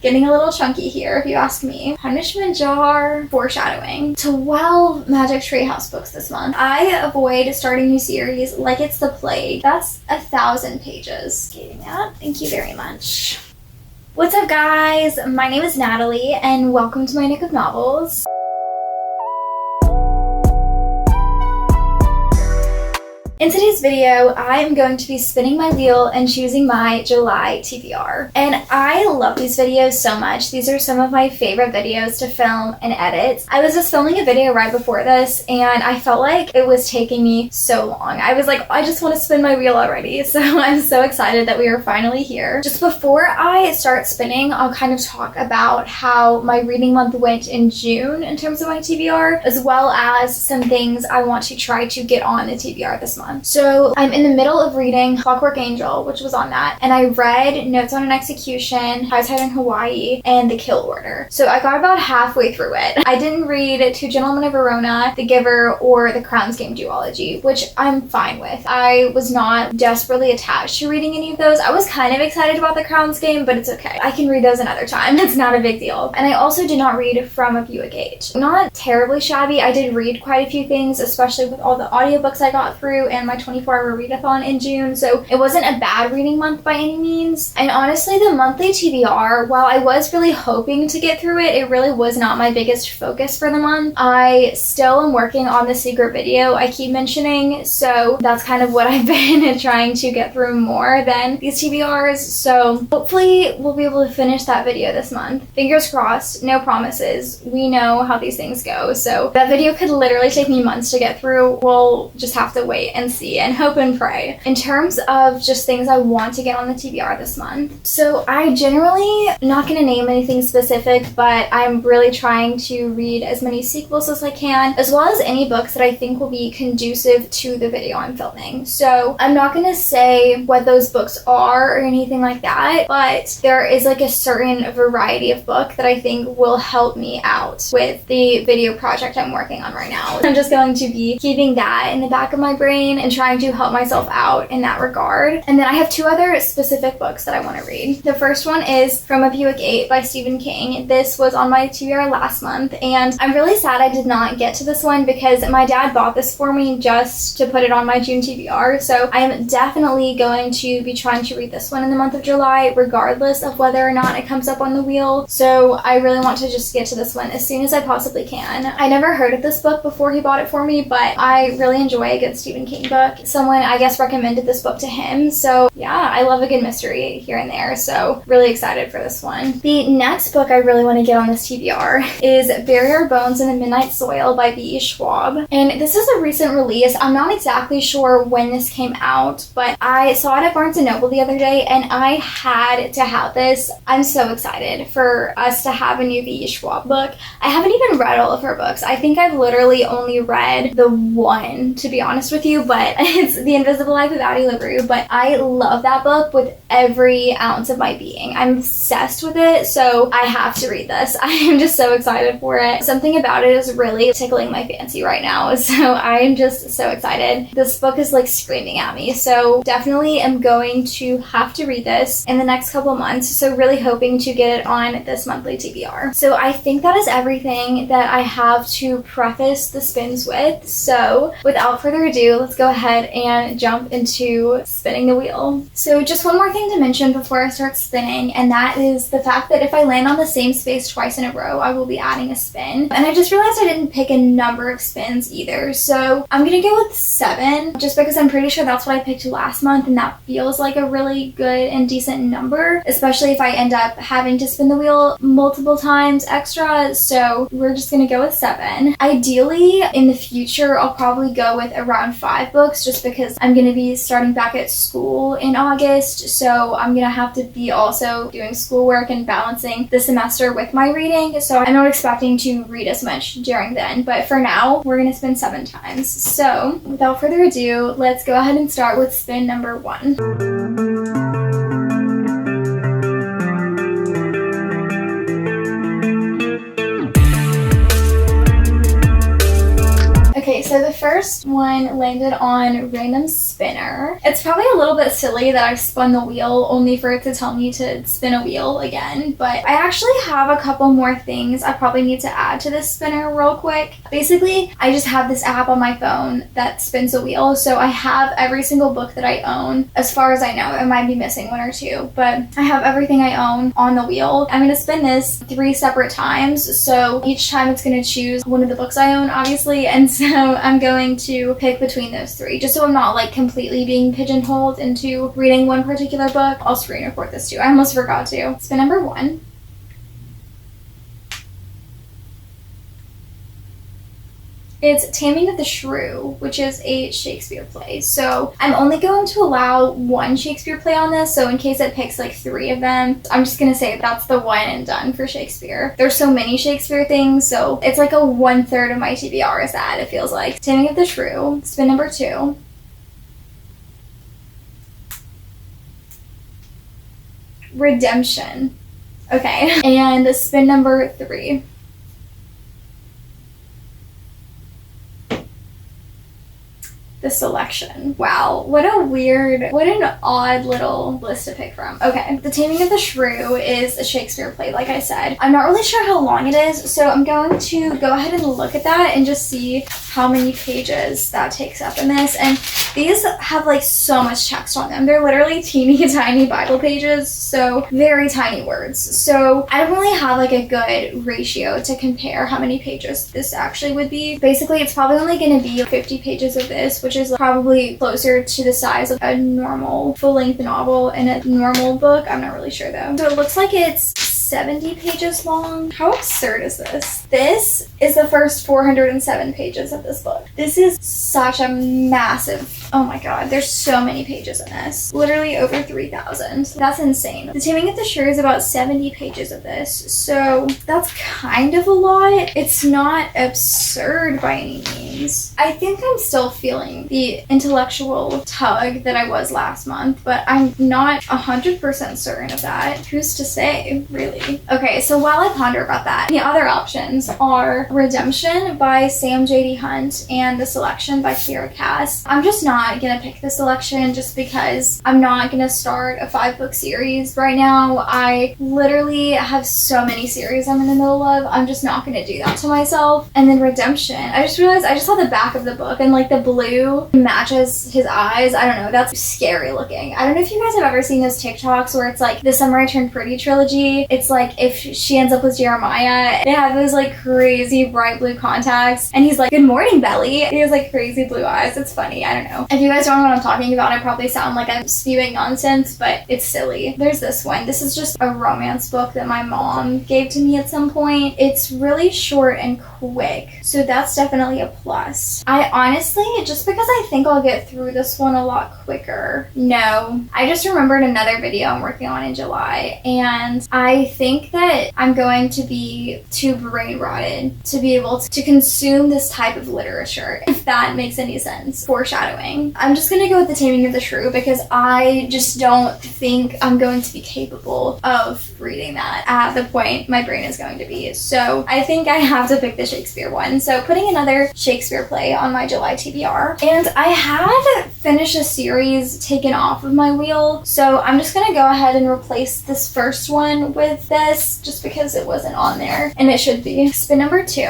Getting a little chunky here, if you ask me. Punishment jar, foreshadowing. 12 Magic Treehouse books this month. I avoid starting new series like it's the plague. That's 1,000 pages. Getting that. Thank you very much. What's up, guys? My name is Natalie, and welcome to my Nook of Novels. In today's video, I'm going to be spinning my wheel and choosing my July TBR. And I love these videos so much. These are some of my favorite videos to film and edit. I was just filming a video right before this, and I felt like it was taking me so long. I was like, I just want to spin my wheel already. So I'm so excited that we are finally here. Just before I start spinning, I'll kind of talk about how my reading month went in June in terms of my TBR, as well as some things I want to try to get on the TBR this month. So I'm in the middle of reading Clockwork Angel, which was on that, and I read Notes on an Execution, High Tide in Hawaii, and The Kill Order. So I got about halfway through it. I didn't read Two Gentlemen of Verona, The Giver, or The Crown's Game duology, which I'm fine with. I was not desperately attached to reading any of those. I was kind of excited about The Crown's Game, but it's okay. I can read those another time. It's not a big deal. And I also did not read From a Buick 8. Not terribly shabby. I did read quite a few things, especially with all the audiobooks I got through and my 24-hour readathon in June, so it wasn't a bad reading month by any means. And honestly, the monthly TBR, while I was really hoping to get through it, it really was not my biggest focus for the month. I still am working on the secret video I keep mentioning, so that's kind of what I've been trying to get through more than these TBRs, so hopefully we'll be able to finish that video this month. Fingers crossed, no promises. We know how these things go, so that video could literally take me months to get through. We'll just have to wait and see and hope and pray. In terms of just things I want to get on the TBR this month, so I generally, not going to name anything specific, but I'm really trying to read as many sequels as I can, as well as any books that I think will be conducive to the video I'm filming. So I'm not going to say what those books are or anything like that, but there is like a certain variety of book that I think will help me out with the video project I'm working on right now. I'm just going to be keeping that in the back of my brain and trying to help myself out in that regard. And then I have two other specific books that I want to read. The first one is From a Buick 8 by Stephen King. This was on my TBR last month, and I'm really sad I did not get to this one because my dad bought this for me just to put it on my June TBR, so I am definitely going to be trying to read this one in the month of July, regardless of whether or not it comes up on the wheel. So I really want to just get to this one as soon as I possibly can. I never heard of this book before he bought it for me, but I really enjoy a good Stephen King book. Someone, I guess, recommended this book to him, so yeah, I love a good mystery here and there, so really excited for this one. The next book I really want to get on this TBR is Bury Our Bones in the Midnight Soil by B.E. Schwab, and this is a recent release. I'm not exactly sure when this came out, but I saw it at Barnes & Noble the other day, and I had to have this. I'm so excited for us to have a new B.E. Schwab book. I haven't even read all of her books. I think I've literally only read the one, to be honest with you, but it's The Invisible Life of Addie LaRue, but I love that book with every ounce of my being. I'm obsessed with it, so I have to read this. I am just so excited for it. Something about it is really tickling my fancy right now, so I am just so excited. This book is like screaming at me, so definitely am going to have to read this in the next couple months, so really hoping to get it on this monthly TBR. So I think that is everything that I have to preface the spins with, so without further ado, let's go ahead and jump into spinning the wheel. So just one more thing to mention before I start spinning, and that is the fact that if I land on the same space twice in a row, I will be adding a spin. And I just realized I didn't pick a number of spins either, so I'm gonna go with 7, just because I'm pretty sure that's what I picked last month, and that feels like a really good and decent number, especially if I end up having to spin the wheel multiple times extra, so we're just gonna go with 7. Ideally, in the future, I'll probably go with around 5 books, just because I'm going to be starting back at school in August, so I'm going to have to be also doing schoolwork and balancing the semester with my reading, so I'm not expecting to read as much during then, but for now, we're going to spin 7 times. So, without further ado, let's go ahead and start with spin number 1. Okay, so the first first one landed on random spinner. It's probably a little bit silly that I've spun the wheel only for it to tell me to spin a wheel again, but I actually have a couple more things I probably need to add to this spinner real quick. Basically, I just have this app on my phone that spins a wheel, so I have every single book that I own, as far as I know. I might be missing one or two, but I have everything I own on the wheel. I'm going to spin this 3 separate times, so each time it's going to choose one of the books I own, obviously, and so I'm going to pick between those 3, just so I'm not like completely being pigeonholed into reading one particular book. I'll screen record this too. I almost forgot to. Spin number 1. It's Taming of the Shrew, which is a Shakespeare play. So I'm only going to allow 1 Shakespeare play on this, so in case it picks like 3 of them, I'm just gonna say that's the one and done for Shakespeare. There's so many Shakespeare things, so it's like a 1/3 of my TBR is that, it feels like. Taming of the Shrew, spin number 2. Redemption. Okay, and spin number 3. The Selection. Wow, what an odd little list to pick from. Okay, The Taming of the Shrew is a Shakespeare play, like I said. I'm not really sure how long it is, so I'm going to go ahead and look at that and just see how many pages that takes up in this. And these have like so much text on them. They're literally teeny tiny Bible pages, so very tiny words. So I don't really have like a good ratio to compare how many pages this actually would be. Basically, it's probably only going to be 50 pages of this, which is probably closer to the size of a normal full-length novel in a normal book. I'm not really sure though. So it looks like it's 70 pages long. How absurd is this? This is the first 407 pages of this book. This is such a massive, oh my god, there's so many pages in this. Literally over 3,000. That's insane. The Taming of the Shrew is about 70 pages of this, so that's kind of a lot. It's not absurd by any means. I think I'm still feeling the intellectual tug that I was last month, but I'm not 100% certain of that. Who's to say, really? Okay, so while I ponder about that, the other options are Redemption by Sam J.D. Hunt and The Selection by Kiera Cass. I'm just not gonna pick The Selection just because I'm not gonna start a 5-book series right now. I literally have so many series I'm in the middle of. I'm just not gonna do that to myself. And then Redemption, I just realized I just saw the back of the book and like the blue matches his eyes. I don't know, that's scary looking. I don't know if you guys have ever seen those TikToks where it's like the Summer I Turned Pretty trilogy. It's like if she ends up with Jeremiah, they have those like crazy bright blue contacts and he's like, "Good morning, Belly." He has like crazy blue eyes. It's funny. I don't know. If you guys don't know what I'm talking about, I probably sound like I'm spewing nonsense, but it's silly. There's this one. This is just a romance book that my mom gave to me at some point. It's really short and quick, so that's definitely a plus. I honestly, just because I think I'll get through this one a lot quicker. No, I just remembered another video I'm working on in July, and I think that I'm going to be too brain rotted to be able to consume this type of literature, if that makes any sense. Foreshadowing. I'm just gonna go with The Taming of the Shrew because I just don't think I'm going to be capable of reading that at the point my brain is going to be. So I think I have to pick the Shakespeare one. So putting another Shakespeare play on my July TBR. And I had finished a series taken off of my wheel, so I'm just gonna go ahead and replace this first one with this just because it wasn't on there and it should be. Spin number 2.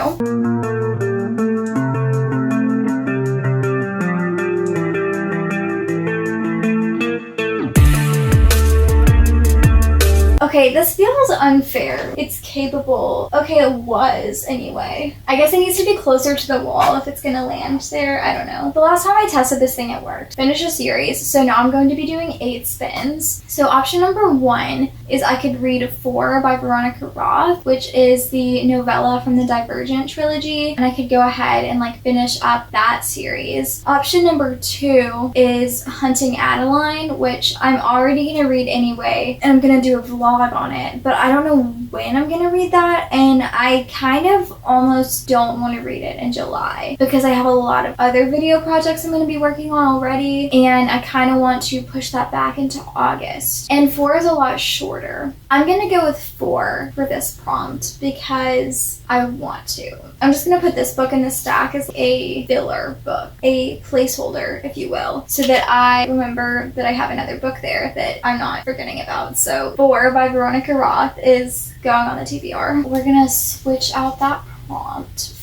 Okay, this feels unfair. It's capable. Okay, it was anyway. I guess it needs to be closer to the wall if it's gonna land there. I don't know. The last time I tested this thing, it worked. Finish a series, so now I'm going to be doing 8 spins. So option number 1 is I could read 4 by Veronica Roth, which is the novella from the Divergent trilogy, and I could go ahead and like finish up that series. Option number 2 is Hunting Adeline, which I'm already gonna read anyway, and I'm gonna do a vlog on it, but I don't know when I'm gonna read that, and I kind of almost don't want to read it in July because I have a lot of other video projects I'm going to be working on already, and I kind of want to push that back into August. And 4 is a lot shorter. I'm going to go with 4 for this prompt because I want to. I'm just going to put this book in the stack as a filler book, a placeholder, if you will, so that I remember that I have another book there that I'm not forgetting about. So 4 by Veronica Roth is going on the TBR. We're going to switch out that prompt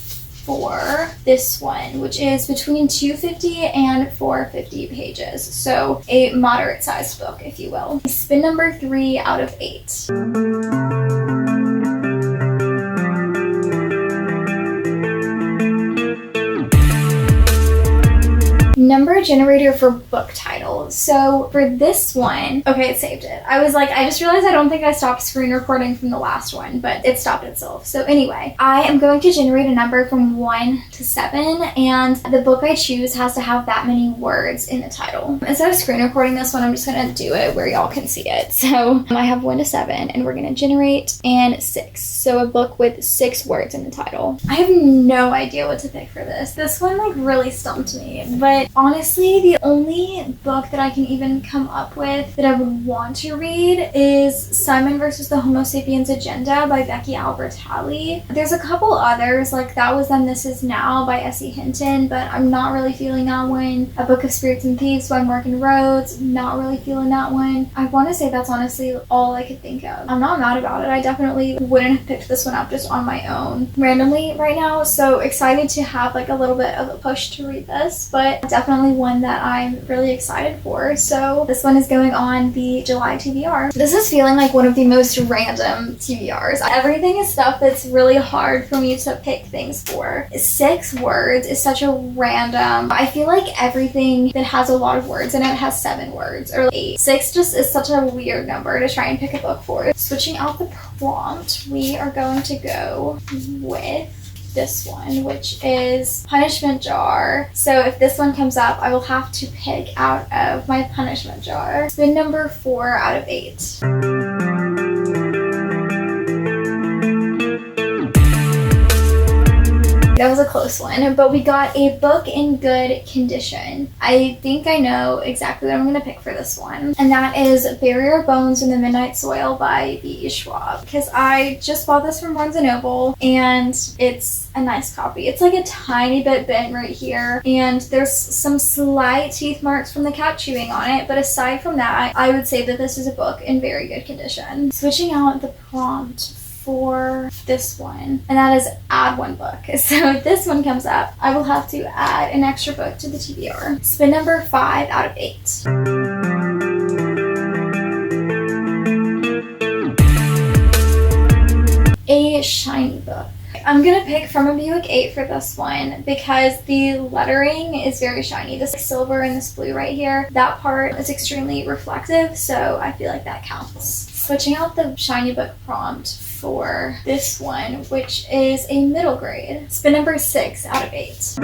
for this one, which is between 250 and 450 pages. So a moderate sized book, if you will. Spin number 3 out of 8. Number generator for book title. So for this one, okay, it saved it. I was like, I just realized I don't think I stopped screen recording from the last one, but it stopped itself. So anyway, I am going to generate a number from 1 to 7, and the book I choose has to have that many words in the title. Instead of screen recording this one, I'm just gonna do it where y'all can see it. So I have 1 to 7, and we're gonna generate and 6. So a book with 6 words in the title. I have no idea what to pick for this. This one like really stumped me, but honestly, the only book that I can even come up with that I would want to read is Simon versus the Homo Sapiens Agenda by Becky Albertalli. There's a couple others, like That Was Then, This Is Now by S.E. Hinton, but I'm not really feeling that one. A Book of Spirits and Thieves by Morgan Rhodes, not really feeling that one. I want to say that's honestly all I could think of. I'm not mad about it. I definitely wouldn't have picked this one up just on my own randomly right now, so excited to have like a little bit of a push to read this, but definitely one that I'm really excited for. So this one is going on the July TBR. This is feeling like one of the most random TBRs. Everything is stuff that's really hard for me to pick things for. 6 words is such a random. I feel like everything that has a lot of words in it has 7 words or 8. 6 just is such a weird number to try and pick a book for. Switching out the prompt, we are going to go with this one, which is Punishment Jar. So if this one comes up, I will have to pick out of my punishment jar. Spin number 4 out of 8. That was a close one, but we got a book in good condition. I think I know exactly what I'm going to pick for this one, and that is Bury Your Bones in the Midnight Soil by B. Schwab, because I just bought this from Barnes & Noble, and it's a nice copy. It's like a tiny bit bent right here, and there's some slight teeth marks from the cat chewing on it, but aside from that, I would say that this is a book in very good condition. Switching out the prompt for this one, and that is add 1 book. So if this one comes up, I will have to add an extra book to the TBR. Spin number 5 out of 8. A shiny book. I'm gonna pick From a Buick 8 for this one because the lettering is very shiny. This silver and this blue right here, that part is extremely reflective, so I feel like that counts. Switching out the shiny book prompt for this one, which is a middle grade. Spin number 6 out of 8.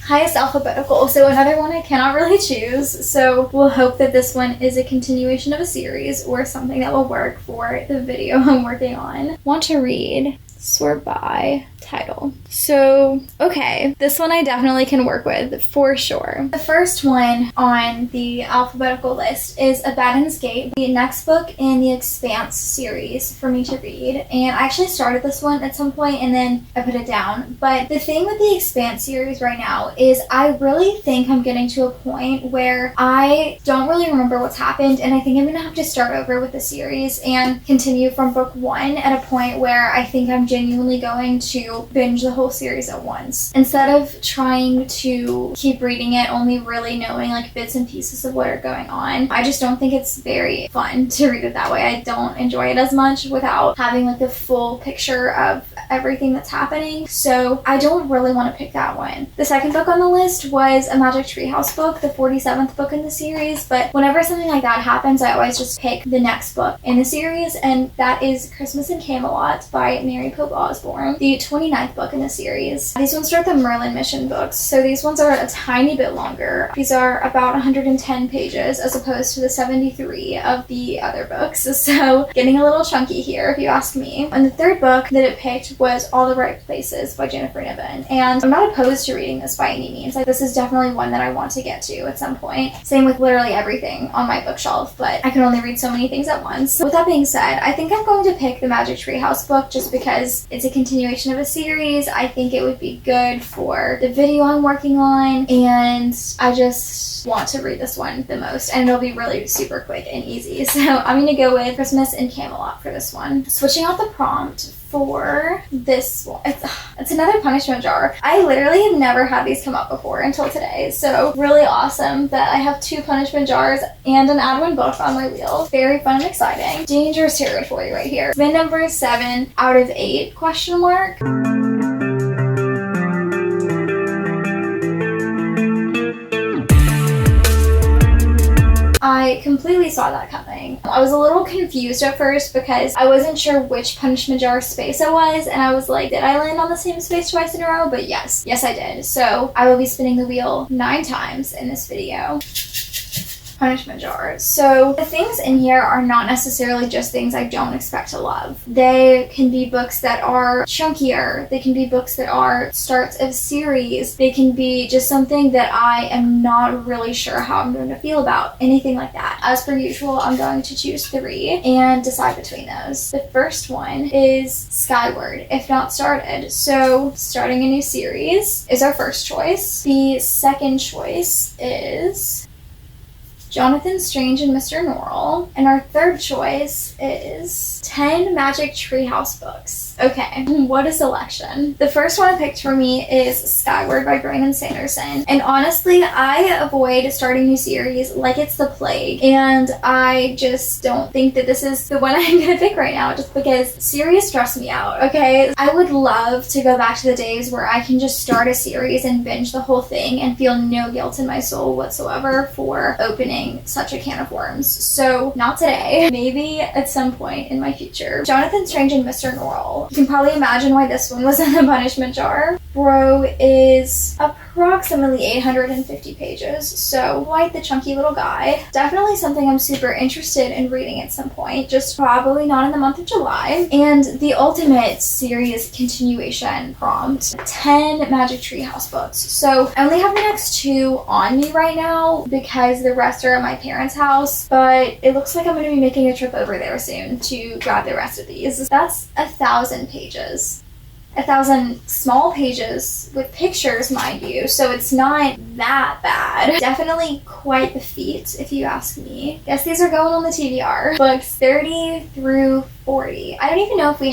Highest alphabetical, so another one I cannot really choose, so we'll hope that this one is a continuation of a series or something that will work for the video I'm working on. Want to read, sort by title. So, okay, this one I definitely can work with for sure. The first one on the alphabetical list is Abaddon's Gate, the next book in the Expanse series for me to read. And I actually started this one at some point and then I put it down. But the thing with the Expanse series right now is I really think I'm getting to a point where I don't really remember what's happened, and I think I'm gonna have to start over with the series and continue from book 1 at a point where I think I'm genuinely going to binge the whole series at once, instead of trying to keep reading it only really knowing like bits and pieces of what are going on. I just don't think it's very fun to read it that way. I don't enjoy it as much without having like the full picture of everything that's happening, so I don't really want to pick that one. The second book on the list was a Magic Treehouse book, the 47th book in the series, but whenever something like that happens, I always just pick the next book in the series, and that is Christmas in Camelot by Mary Pope Osborne, the 29th book in the series. These ones are the Merlin Mission books, so these ones are a tiny bit longer. These are about 110 pages as opposed to the 73 of the other books, so getting a little chunky here if you ask me. And the third book that it picked was All the Right Places by Jennifer Niven, and I'm not opposed to reading this by any means. Like, this is definitely one that I want to get to at some point. Same with literally everything on my bookshelf, but I can only read so many things at once. With that being said, I think I'm going to pick the Magic Treehouse book just because it's a continuation of a series. I think it would be good for the video I'm working on, and I just want to read this one the most, and it'll be really super quick and easy. So I'm going to go with Christmas in Camelot for this one. Switching out the prompt for this one, it's another punishment jar. I literally have never had these come up before until today, so really awesome that I have 2 punishment jars and an Adwin book on my wheel. Very fun and exciting. Dangerous territory right here. Spin number 7 out of 8 question mark. I completely saw that coming. I was a little confused at first because I wasn't sure which punishment jar space it was, and I was like, did I land on the same space twice in a row? But yes, I did. So I will be spinning the wheel 9 times in this video. Punishment jars. So the things in here are not necessarily just things I don't expect to love. They can be books that are chunkier. They can be books that are starts of series. They can be just something that I am not really sure how I'm going to feel about. Anything like that. As per usual, I'm going to choose 3 and decide between those. The first one is Skyward, If Not Started. So starting a new series is our first choice. The second choice is Jonathan Strange and Mr. Norrell. And our third choice is 10 Magic Treehouse books. Okay, what a selection. The first one I picked for me is Skyward by Brandon Sanderson. And honestly, I avoid starting new series like it's the plague. And I just don't think that this is the one I'm gonna pick right now, just because series stress me out, okay? I would love to go back to the days where I can just start a series and binge the whole thing and feel no guilt in my soul whatsoever for opening such a can of worms. So not today, maybe at some point in my future. Jonathan Strange and Mr. Norrell. You can probably imagine why this one was in the punishment jar. Bro is approximately 850 pages, so quite the chunky little guy. Definitely something I'm super interested in reading at some point, just probably not in the month of July. And the ultimate series continuation prompt, 10 Magic Treehouse books. So I only have the next 2 on me right now because the rest are at my parents' house, but it looks like I'm going to be making a trip over there soon to grab the rest of these. That's 1,000 pages. 1,000 small pages with pictures, mind you, so it's not that bad. Definitely quite the feat, if you ask me. Guess these are going on the TBR. Books 30 through 40. I don't even know if we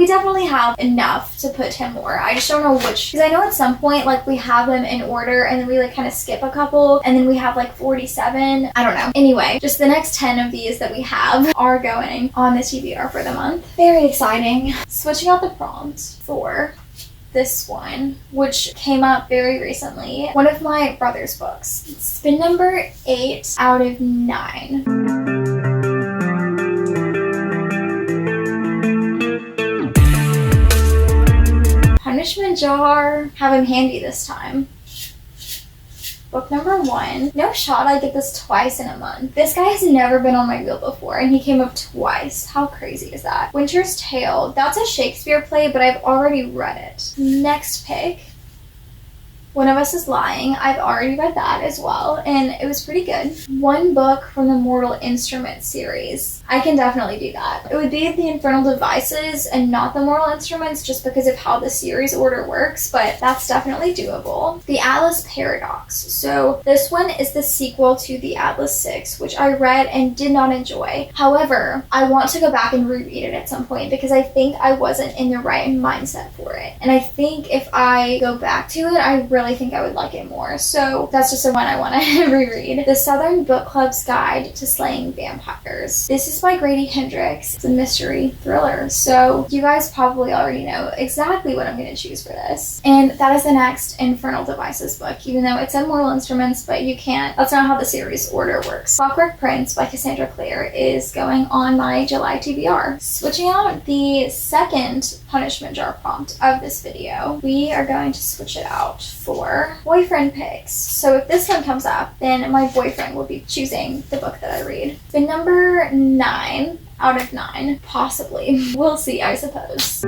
definitely have enough to put 10 more. I just don't know which, because I know at some point, like, we have them in order and then we like kind of skip a couple and then we have like 47. I don't know. Anyway, just the next 10 of these that we have are going on the TBR for the month. Very exciting. Switching out the prompt for this one, which came up very recently. One of my brother's books. Spin number 8 out of 9. Punishment jar. Have him handy this time. Book number 1. No shot I get this twice in a month. This guy has never been on my wheel before, and he came up twice. How crazy is that? Winter's Tale. That's a Shakespeare play, but I've already read it. Next pick. One of Us is Lying. I've already read that as well, and it was pretty good. One book from the Mortal Instruments series. I can definitely do that. It would be The Infernal Devices and not the Mortal Instruments just because of how the series order works, but that's definitely doable. The Atlas Paradox. So this one is the sequel to The Atlas 6, which I read and did not enjoy. However, I want to go back and reread it at some point because I think I wasn't in the right mindset for it. And I think if I go back to it, I really really think I would like it more. So that's just the one I want to reread. The Southern Book Club's Guide to Slaying Vampires. This is by Grady Hendrix. It's a mystery thriller. So you guys probably already know exactly what I'm going to choose for this. And that is the next Infernal Devices book, even though it said Mortal Instruments, but you can't. That's not how the series order works. Clockwork Prince by Cassandra Clare is going on my July TBR. Switching out the second punishment jar prompt of this video, we are going to switch it out for boyfriend picks. So if this one comes up, then my boyfriend will be choosing the book that I read. The number 9 out of 9, possibly. We'll see, I suppose.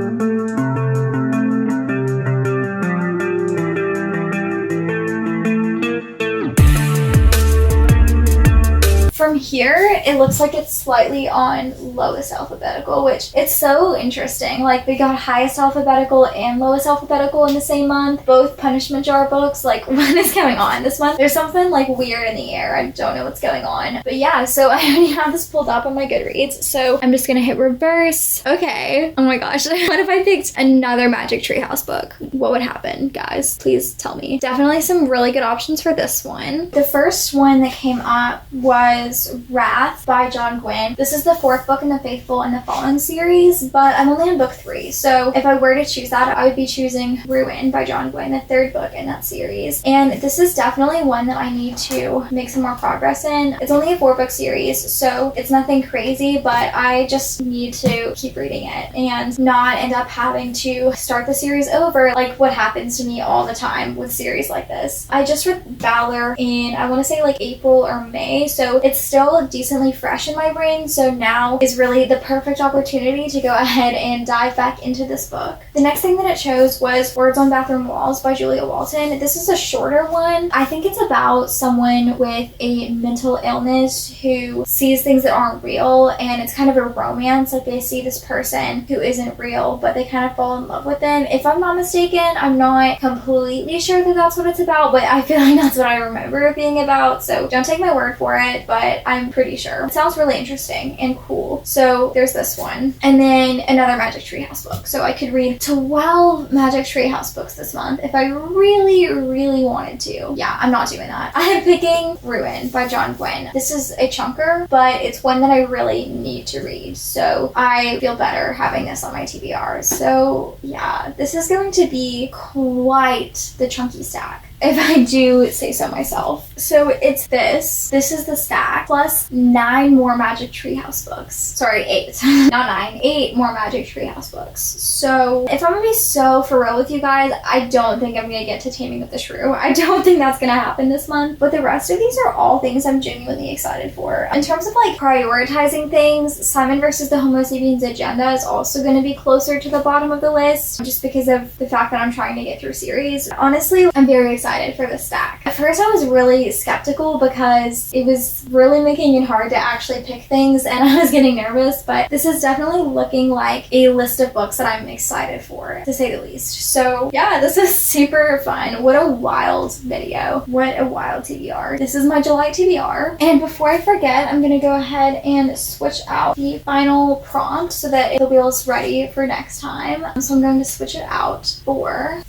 From here, it looks like it's slightly on lowest alphabetical, which it's so interesting. Like, we got highest alphabetical and lowest alphabetical in the same month. Both punishment jar books. Like, what is going on this month? There's something like weird in the air. I don't know what's going on. But yeah, so I already have this pulled up on my Goodreads. So I'm just gonna hit reverse. Okay. Oh my gosh. What if I picked another Magic Treehouse book? What would happen, guys? Please tell me. Definitely some really good options for this one. The first one that came up was Wrath by John Gwynne. This is the 4th book in the Faithful and the Fallen series, but I'm only on book 3. So if I were to choose that, I would be choosing Ruin by John Gwynne, the 3rd book in that series. And this is definitely one that I need to make some more progress in. It's only a 4-book series, so it's nothing crazy, but I just need to keep reading it and not end up having to start the series over, like what happens to me all the time with series like this. I just read Valor in, I want to say like April or May, so it's still decently fresh in my brain, so now is really the perfect opportunity to go ahead and dive back into this book. The next thing that it chose was Words on Bathroom Walls by Julia Walton. This is a shorter one. I think it's about someone with a mental illness who sees things that aren't real, and it's kind of a romance. Like, they see this person who isn't real, but they kind of fall in love with them. If I'm not mistaken, I'm not completely sure that that's what it's about, but I feel like that's what I remember it being about, so don't take my word for it, but I'm pretty sure. It sounds really interesting and cool. So there's this one. And then another Magic Treehouse book. So I could read 12 Magic Treehouse books this month if I really, really wanted to. Yeah, I'm not doing that. I'm picking Ruin by John Gwynne. This is a chunker, but it's one that I really need to read. So I feel better having this on my TBR. So yeah, this is going to be quite the chunky stack, if I do say so myself. So it's this. This is the stack, plus 9 more Magic Treehouse books. Sorry, 8. Not 9. 8 more Magic Treehouse books. So if I'm gonna be so for real with you guys, I don't think I'm gonna get to Taming of the Shrew. I don't think that's gonna happen this month. But the rest of these are all things I'm genuinely excited for. In terms of like prioritizing things, Simon versus the Homo Sapiens Agenda is also gonna be closer to the bottom of the list, just because of the fact that I'm trying to get through series. Honestly, I'm very excited for this stack. At first I was really skeptical because it was really making it hard to actually pick things, and I was getting nervous, but this is definitely looking like a list of books that I'm excited for, to say the least. So yeah, this is super fun. What a wild video. What a wild TBR. This is my July TBR. And before I forget, I'm gonna go ahead and switch out the final prompt so that it'll be all ready for next time. So I'm going to switch it out for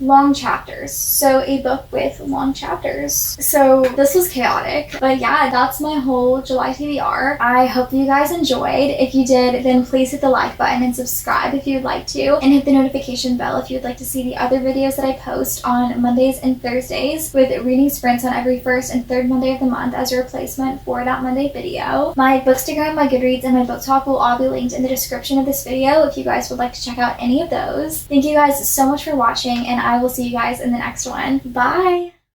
long chapters. So a book with long chapters. So this was chaotic, but yeah, that's my whole July TBR. I hope you guys enjoyed. If you did, then please hit the like button and subscribe if you'd like to, and hit the notification bell if you'd like to see the other videos that I post on Mondays and Thursdays, with reading sprints on every first and third Monday of the month as a replacement for that Monday video. My Bookstagram, my Goodreads, and my book talk will all be linked in the description of this video if you guys would like to check out any of those. Thank you guys so much for watching, and I will see you guys in the next one. Bye!